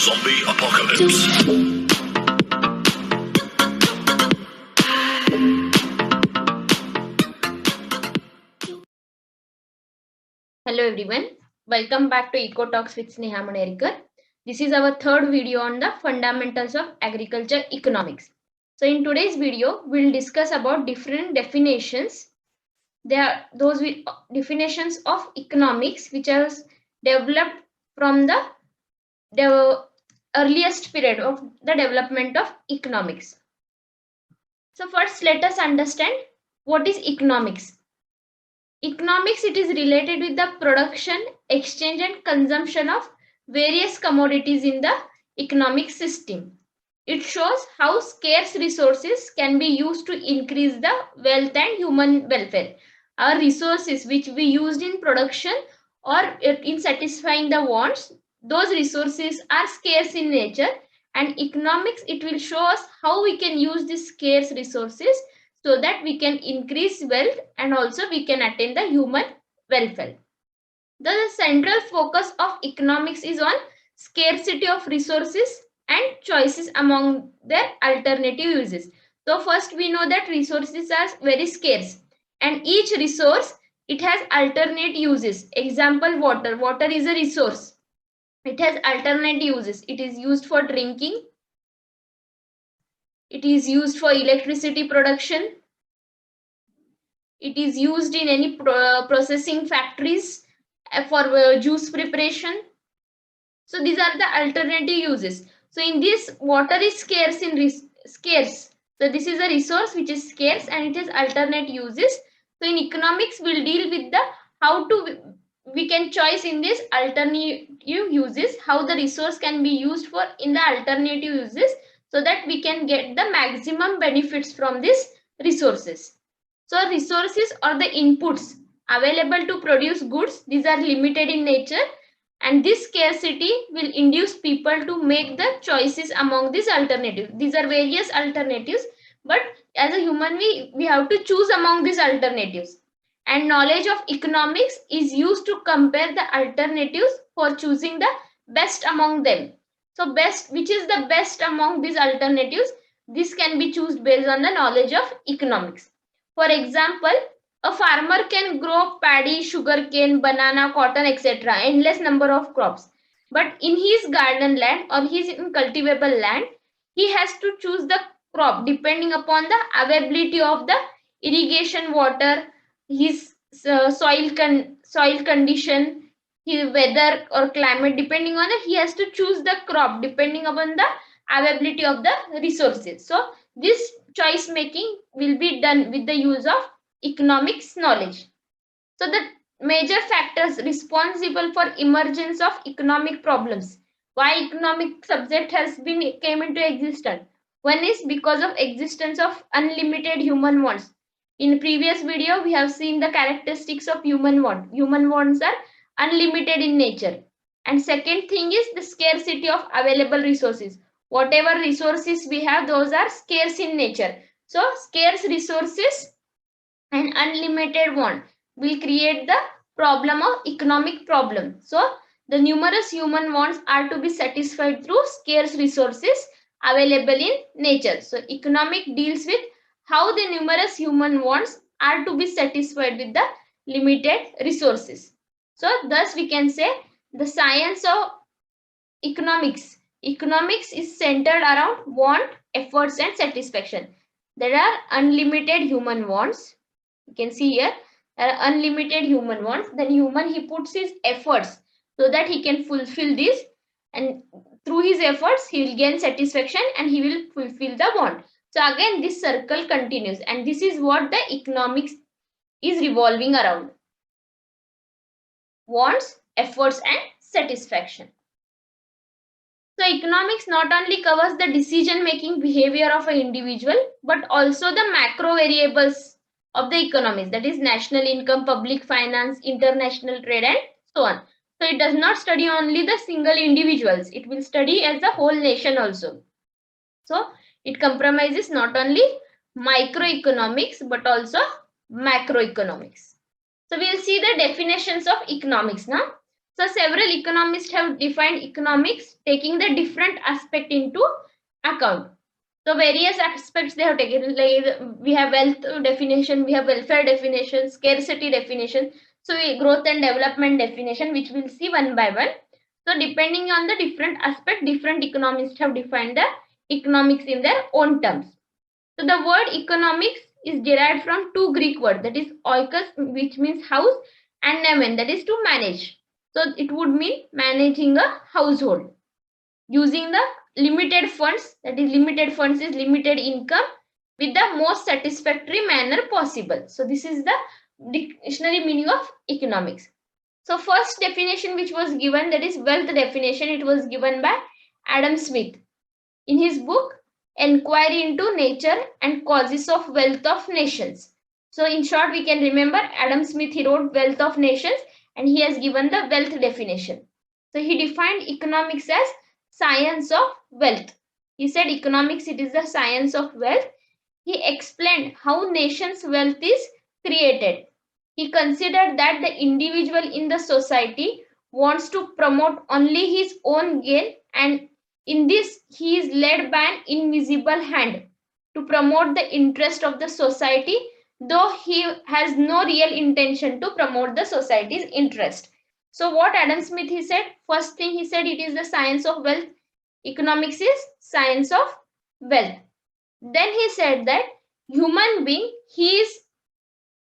Zombie apocalypse. Hello everyone, welcome back to Eco Talks with Sneha Manerikar. This is our third video on the fundamentals of agriculture economics. So in today's video, we'll discuss about different definitions. There are those definitions of economics which are developed from the earliest period of the development of economics. So first let us understand what is economics. Economics, it is related with the production, exchange and consumption of various commodities in the economic system. It shows how scarce resources can be used to increase the wealth and human welfare. Our resources which we used in production or in satisfying the wants, those resources are scarce in nature, and economics, it will show us how we can use these scarce resources so that we can increase wealth and also we can attain the human welfare. The central focus of economics is on scarcity of resources and choices among their alternative uses. So first we know that resources are very scarce, and each resource, it has alternate uses. Example, water. Water is a resource. It has alternate uses. It is used for drinking. It is used for electricity production. It is used in any processing factories for juice preparation. So these are the alternative uses. So in this, water is scarce scarce. So this is a resource which is scarce and it has alternate uses. So in economics, we'll deal with the how to we can choose in this alternative uses, how the resource can be used for in the alternative uses, so that we can get the maximum benefits from these resources. So resources or the inputs available to produce goods, these are limited in nature, and this scarcity will induce people to make the choices among these alternatives. These are various alternatives, but as a human we have to choose among these alternatives. And knowledge of economics is used to compare the alternatives for choosing the best among them. So best, which is the best among these alternatives, this can be chosen based on the knowledge of economics. For example, a farmer can grow paddy, sugarcane, banana, cotton, etc. endless number of crops. But in his garden land or his cultivable land, he has to choose the crop depending upon the availability of the irrigation water, his soil condition, his weather or climate. Depending on it, he has to choose the crop depending upon the availability of the resources. So this choice making will be done with the use of economics knowledge. So the major factors responsible for emergence of economic problems. Why economic subject has been came into existence? One is because of existence of unlimited human wants. In previous video, we have seen the characteristics of human want. Human wants are unlimited in nature. And second thing is the scarcity of available resources. Whatever resources we have, those are scarce in nature. So scarce resources and unlimited want will create the problem of economic problem. So the numerous human wants are to be satisfied through scarce resources available in nature. So economic deals with how the numerous human wants are to be satisfied with the limited resources. So thus we can say the science of economics. Economics is centered around want, efforts and satisfaction. There are unlimited human wants. You can see here there are unlimited human wants. Then human, he puts his efforts so that he can fulfill this, and through his efforts he will gain satisfaction and he will fulfill the want. So again this circle continues, and this is what the economics is revolving around: wants, efforts and satisfaction. So economics not only covers the decision making behavior of an individual, but also the macro variables of the economies, that is national income, public finance, international trade and so on. So it does not study only the single individuals, it will study as the whole nation also. So it comprises not only microeconomics but also macroeconomics. So we'll see the definitions of economics now. So several economists have defined economics taking the different aspect into account. So various aspects they have taken, like we have wealth definition, we have welfare definition, scarcity definition, so growth and development definition, which we'll see one by one. So depending on the different aspect, different economists have defined the economics in their own terms. So the word economics is derived from two Greek words, that is oikos, which means house, and nemen, that is to manage. So it would mean managing a household using the limited funds, that is limited funds is limited income, with the most satisfactory manner possible. So this is the dictionary meaning of economics. So first definition which was given, that is wealth definition, it was given by Adam Smith in his book Enquiry into Nature and Causes of Wealth of Nations. So in short, we can remember Adam Smith, he wrote Wealth of Nations and he has given the wealth definition. So he defined economics as science of wealth. He said economics, it is the science of wealth. He explained how nations' wealth is created. He considered that the individual in the society wants to promote only his own gain, and in this he is led by an invisible hand to promote the interest of the society, though he has no real intention to promote the society's interest. So what Adam Smith he said, first thing he said, it is the science of wealth. Economics is science of wealth. Then he said that human being, his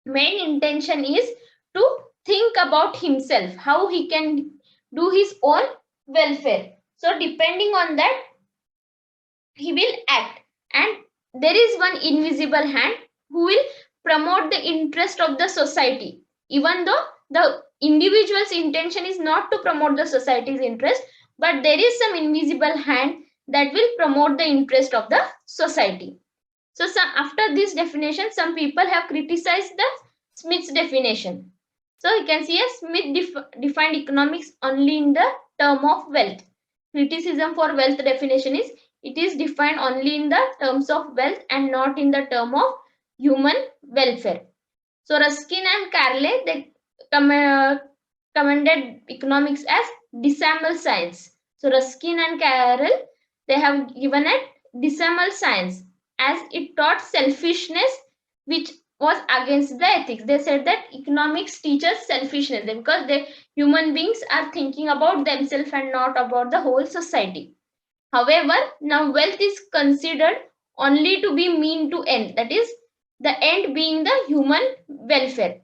main intention is to think about himself, how he can do his own welfare. So depending on that, he will act. And there is one invisible hand who will promote the interest of the society. Even though the individual's intention is not to promote the society's interest, but there is some invisible hand that will promote the interest of the society. So after this definition, some people have criticized the Smith's definition. So you can see Smith defined economics only in the term of wealth. Criticism for wealth definition is it is defined only in the terms of wealth and not in the term of human welfare. So Ruskin and Carle, they commended economics as decimal science. So Ruskin and Carroll, they have given it decimal science as it taught selfishness, which was against the ethics. They said that economics teaches selfishness because the human beings are thinking about themselves and not about the whole society. However, now wealth is considered only to be mean to end, that is the end being the human welfare.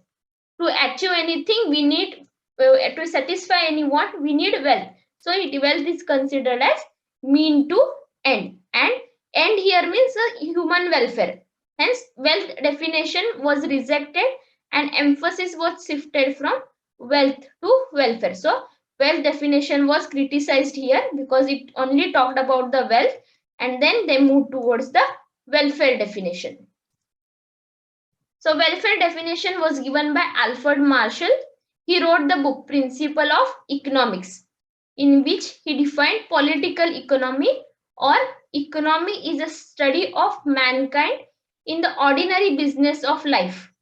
To achieve anything, we need to satisfy any want, we need wealth. So wealth is considered as mean to end, and end here means human welfare. Hence wealth definition was rejected and emphasis was shifted from wealth to welfare. So wealth definition was criticized here because it only talked about the wealth, and then they moved towards the welfare definition. So welfare definition was given by Alfred Marshall. He wrote the book Principle of Economics, in which he defined political economy, or economy is a study of mankind in the ordinary business of life.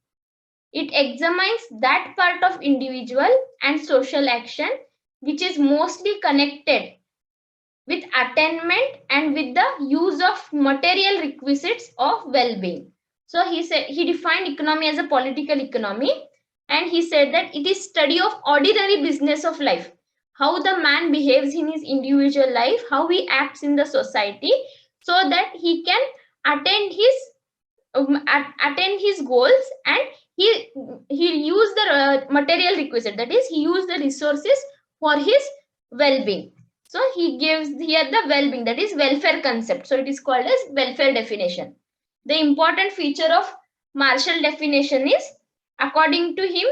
It examines that part of individual and social action which is mostly connected with attainment and with the use of material requisites of well-being. So he said he defined economy as a political economy, and he said that it is study of ordinary business of life, how the man behaves in his individual life, how he acts in the society, so that he can attain his goals, and he use the material requisite, that is he use the resources for his well-being. So he gives here the well-being, that is welfare concept. So it is called as welfare definition. The important feature of Marshall definition is, according to him,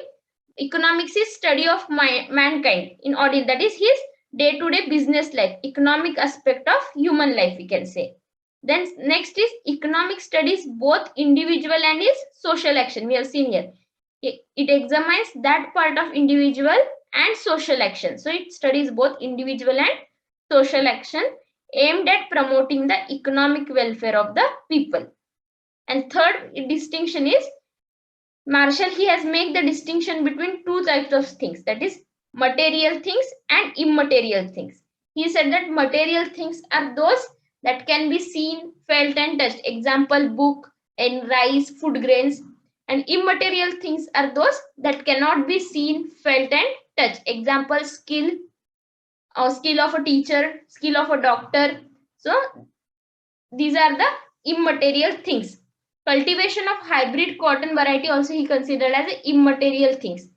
economics is study of mankind in order, that is his day-to-day business life, economic aspect of human life, we can say. Then next is economic studies both individual and his social action. We have seen here. It examines that part of individual and social action. So it studies both individual and social action aimed at promoting the economic welfare of the people. And third distinction is, Marshall he has made the distinction between two types of things, that is material things and immaterial things. He said that material things are those that can be seen, felt, and touched. Example, book and rice, food grains. And immaterial things are those that cannot be seen, felt, and touched. Example, skill, or skill of a teacher, skill of a doctor. So these are the immaterial things. Cultivation of hybrid cotton variety also he considered as immaterial things.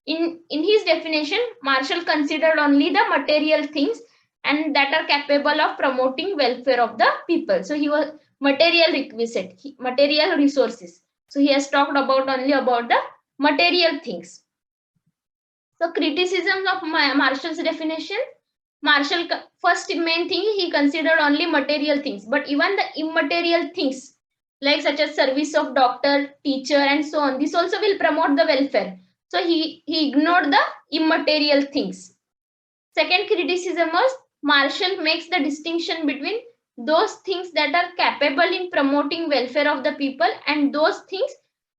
In his definition, Marshall considered only the material things and that are capable of promoting welfare of the people. So he was material requisite, material resources. So he has talked about only about the material things. So criticism of Marshall's definition. Marshall first main thing he considered only material things, but even the immaterial things like such as service of doctor, teacher, and so on, this also will promote the welfare. So he ignored the immaterial things. Second criticism was Marshall makes the distinction between those things that are capable in promoting welfare of the people and those things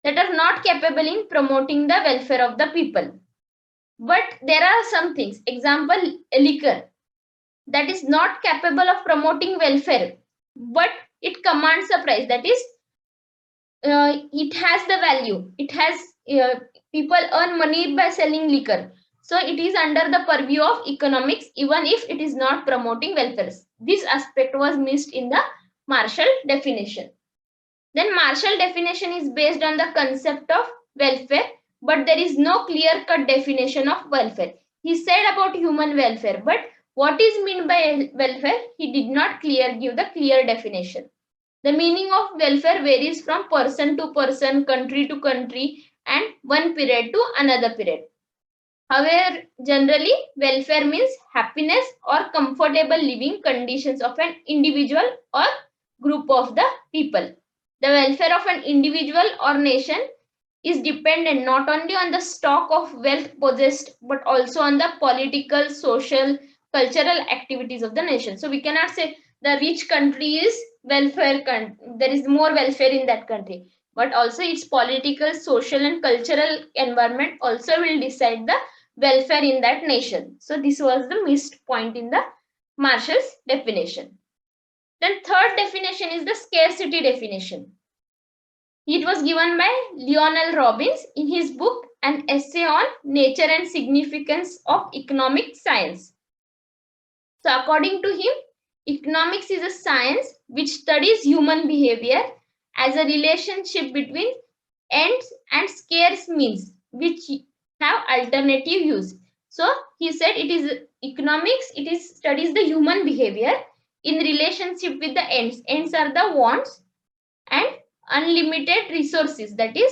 that are not capable in promoting the welfare of the people. But there are some things, example, liquor, that is not capable of promoting welfare, but it commands a price. That is, it has the value. It has people earn money by selling liquor. So it is under the purview of economics, even if it is not promoting welfare. This aspect was missed in the Marshall definition. Then Marshall definition is based on the concept of welfare, but there is no clear-cut definition of welfare. He said about human welfare, but what is meant by welfare? He did not give the clear definition. The meaning of welfare varies from person to person, country to country, and one period to another period. However, generally, welfare means happiness or comfortable living conditions of an individual or group of the people. The welfare of an individual or nation is dependent not only on the stock of wealth possessed but also on the political, social, cultural activities of the nation. So we cannot say the rich country is welfare there is more welfare in that country, but also its political, social, and cultural environment also will decide the welfare in that nation. So this was the missed point in the Marshall's definition. Then third definition is the scarcity definition. It was given by Lionel Robbins in his book An Essay on Nature and Significance of Economic Science. So according to him, economics is a science which studies human behavior as a relationship between ends and scarce means which have alternative use. So he said it is economics, it is studies the human behavior in relationship with the ends. Ends are the wants and unlimited resources, that is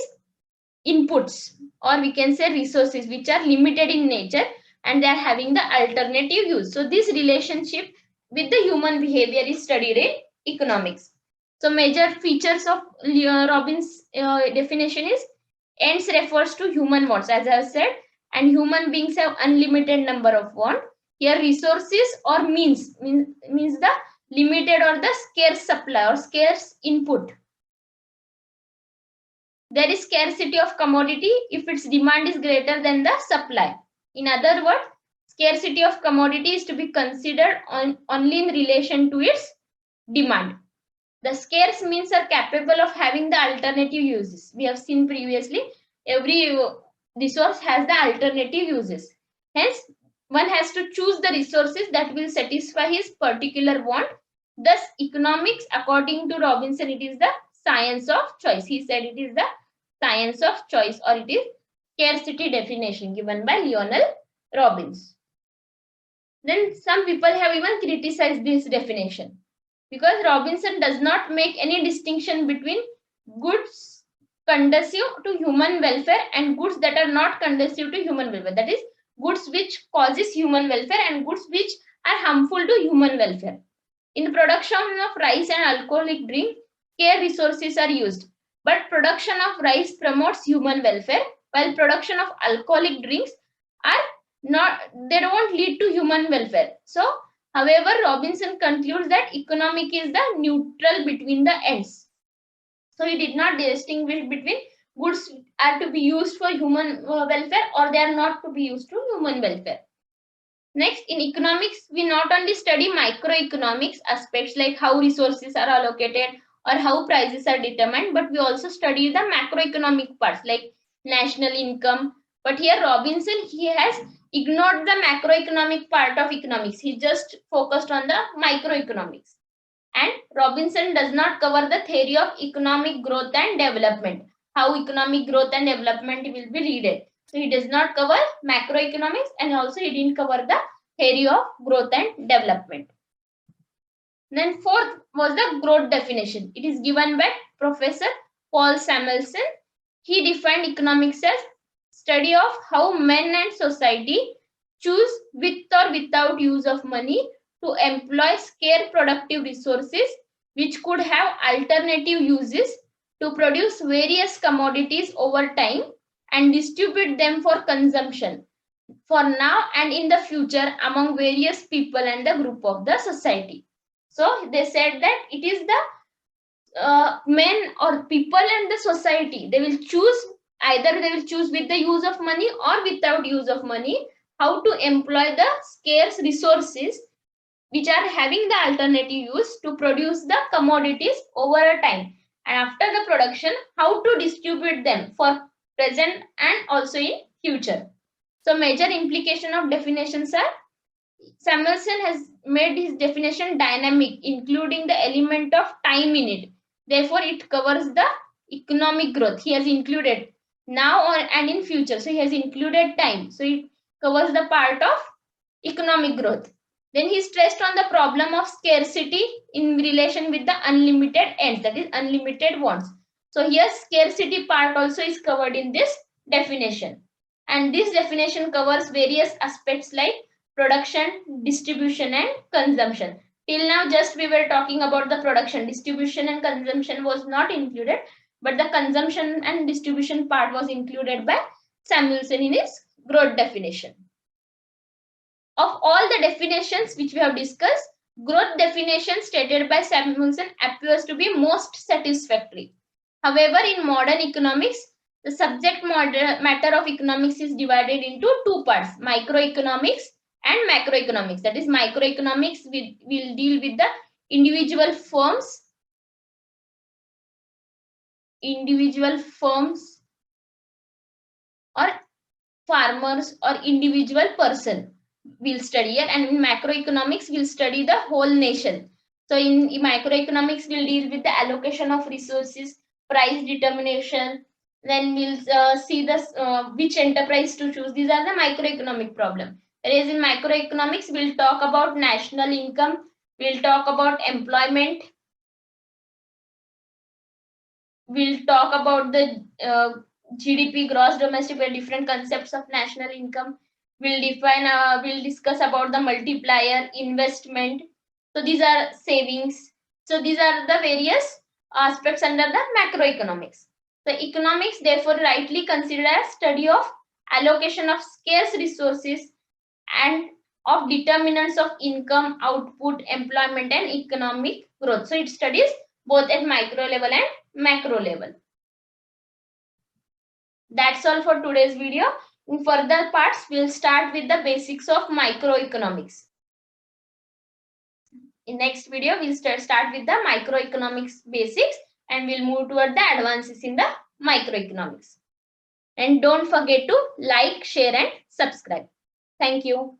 inputs, or we can say resources which are limited in nature and they are having the alternative use. So this relationship with the human behavior is studied in economics. So major features of Robbins definition is ends refers to human wants, as I have said, and human beings have unlimited number of wants. Here resources or means the limited or the scarce supply or scarce input. There is scarcity of commodity if its demand is greater than the supply. In other words, scarcity of commodity is to be considered only in relation to its demand. The scarce means are capable of having the alternative uses. We have seen previously, every resource has the alternative uses. Hence, one has to choose the resources that will satisfy his particular want. Thus, economics, according to Robinson, it is the science of choice. He said it is the science of choice, or it is scarcity definition given by Lionel Robbins. Then some people have even criticized this definition because Robinson does not make any distinction between goods conducive to human welfare and goods that are not conducive to human welfare. That is, goods which causes human welfare and goods which are harmful to human welfare. In the production of rice and alcoholic drink, care resources are used. But production of rice promotes human welfare, while production of alcoholic drinks are not, they don't lead to human welfare. So, however, Robinson concludes that economic is the neutral between the ends. So he did not distinguish between goods are to be used for human welfare or they are not to be used to human welfare. Next, in economics, we not only study microeconomics aspects like how resources are allocated or how prices are determined, but we also study the macroeconomic parts like national income. But here Robinson, he has ignored the macroeconomic part of economics. He just focused on the microeconomics. And Robinson does not cover the theory of economic growth and development, how economic growth and development will be read. So he does not cover macroeconomics and also he didn't cover the theory of growth and development. Then fourth was the growth definition. It is given by Professor Paul Samuelson. He defined economics as study of how men and society choose with or without use of money to employ scarce productive resources which could have alternative uses to produce various commodities over time and distribute them for consumption for now and in the future among various people and the group of the society. So they said that it is the men or people and the society, they will choose, either they will choose with the use of money or without use of money, how to employ the scarce resources which are having the alternative use to produce the commodities over a time, and after the production how to distribute them for present and also in future. So major implication of definitions are Samuelson has made his definition dynamic, including the element of time in it. Therefore, it covers the economic growth. He has included now or and in future. So he has included time. So it covers the part of economic growth. Then he stressed on the problem of scarcity in relation with the unlimited ends, that is unlimited wants. So here scarcity part also is covered in this definition. And this definition covers various aspects like production, distribution and consumption. Till now just we were talking about the production, distribution and consumption was not included, but the consumption and distribution part was included by Samuelson in his growth definition. Of all the definitions which we have discussed, growth definition stated by Samuelson appears to be most satisfactory. However, in modern economics, the subject matter of economics is divided into two parts, microeconomics and macroeconomics. That is, microeconomics will deal with the individual firms or farmers or individual person will study here, and in macroeconomics will study the whole nation. So in microeconomics will deal with the allocation of resources, price determination, then we'll see this which enterprise to choose. These are the microeconomic problem. Whereas in macroeconomics we'll talk about national income, we'll talk about employment, we'll talk about the GDP, gross domestic, different concepts of national income. We'll discuss about the multiplier, investment. So these are savings. So these are the various aspects under the macroeconomics. So economics therefore rightly considered as study of allocation of scarce resources and of determinants of income, output, employment and economic growth. So it studies both at micro level and macro level. That's all for today's video. In further parts, we'll start with the basics of microeconomics. In next video, we'll start with the microeconomics basics and we'll move toward the advances in the microeconomics. And don't forget to like, share and subscribe. Thank you.